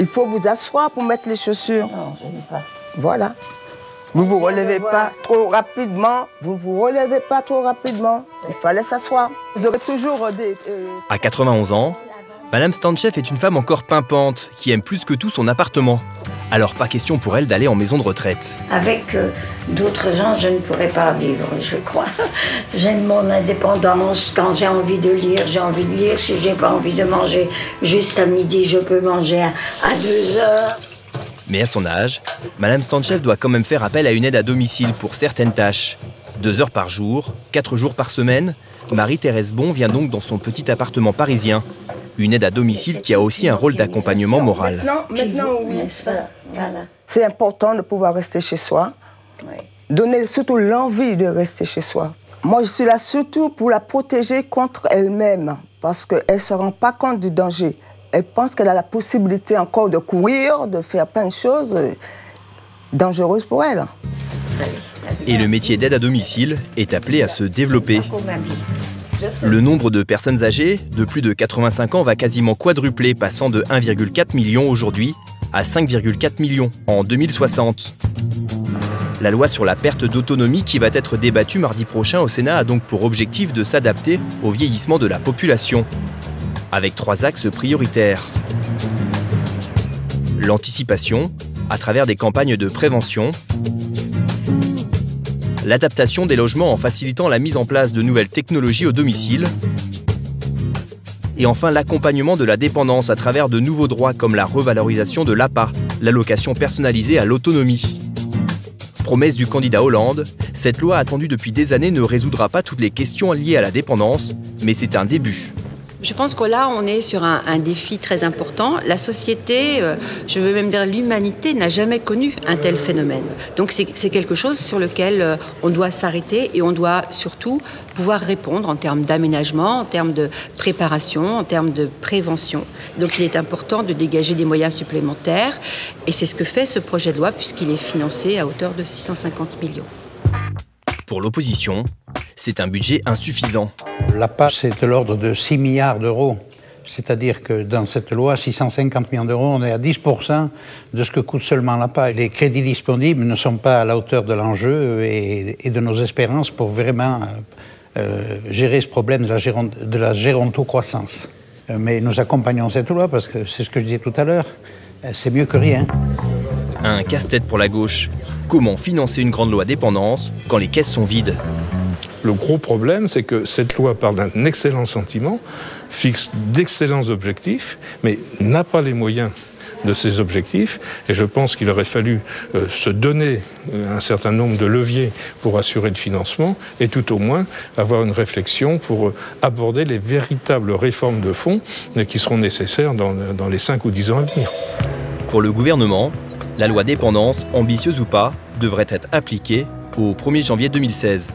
Il faut vous asseoir pour mettre les chaussures. Non, je n'ai pas. Voilà. Vous vous relevez pas trop rapidement. Vous vous relevez pas trop rapidement. Il fallait s'asseoir. Vous aurez toujours des... À 91 ans, Madame Stanchev est une femme encore pimpante qui aime plus que tout son appartement. Alors pas question pour elle d'aller en maison de retraite. Avec d'autres gens, je ne pourrais pas vivre, je crois. J'aime mon indépendance. Quand j'ai envie de lire, j'ai envie de lire. Si j'ai pas envie de manger juste à midi, je peux manger à 2 heures. Mais à son âge, Madame Stanchev doit quand même faire appel à une aide à domicile pour certaines tâches. 2 heures par jour, 4 jours par semaine, Marie-Thérèse Bon vient donc dans son petit appartement parisien. Une aide à domicile qui a aussi un rôle d'accompagnement moral. Maintenant, oui. Voilà. C'est important de pouvoir rester chez soi. Oui. Donner surtout l'envie de rester chez soi. Moi, je suis là surtout pour la protéger contre elle-même, parce qu'elle ne se rend pas compte du danger. Elle pense qu'elle a la possibilité encore de courir, de faire plein de choses dangereuses pour elle. Et le métier d'aide à domicile est appelé à se développer. Le nombre de personnes âgées de plus de 85 ans va quasiment quadrupler, passant de 1,4 million aujourd'hui à 5,4 millions en 2060. La loi sur la perte d'autonomie qui va être débattue mardi prochain au Sénat a donc pour objectif de s'adapter au vieillissement de la population, avec 3 axes prioritaires. L'anticipation, à travers des campagnes de prévention. L'adaptation des logements en facilitant la mise en place de nouvelles technologies au domicile. Et enfin, l'accompagnement de la dépendance à travers de nouveaux droits comme la revalorisation de l'APA, l'allocation personnalisée à l'autonomie. Promesse du candidat Hollande, cette loi attendue depuis des années ne résoudra pas toutes les questions liées à la dépendance, mais c'est un début. Je pense que là, on est sur un défi très important. La société, je veux même dire l'humanité, n'a jamais connu un tel phénomène. Donc c'est quelque chose sur lequel on doit s'arrêter et on doit surtout pouvoir répondre en termes d'aménagement, en termes de préparation, en termes de prévention. Donc il est important de dégager des moyens supplémentaires et c'est ce que fait ce projet de loi puisqu'il est financé à hauteur de 650 millions. Pour l'opposition, c'est un budget insuffisant. L'APA, c'est de l'ordre de 6 milliards d'euros. C'est-à-dire que dans cette loi, 650 millions d'euros, on est à 10% de ce que coûte seulement l'APA. Les crédits disponibles ne sont pas à la hauteur de l'enjeu et de nos espérances pour vraiment gérer ce problème de la gérontocroissance. Mais nous accompagnons cette loi parce que c'est ce que je disais tout à l'heure, c'est mieux que rien. Un casse-tête pour la gauche. Comment financer une grande loi dépendance quand les caisses sont vides ? Le gros problème, c'est que cette loi part d'un excellent sentiment, fixe d'excellents objectifs, mais n'a pas les moyens de ces objectifs. Et je pense qu'il aurait fallu se donner un certain nombre de leviers pour assurer le financement et tout au moins avoir une réflexion pour aborder les véritables réformes de fond qui seront nécessaires dans les 5 ou 10 ans à venir. Pour le gouvernement, la loi dépendance, ambitieuse ou pas, devrait être appliquée au 1er janvier 2016.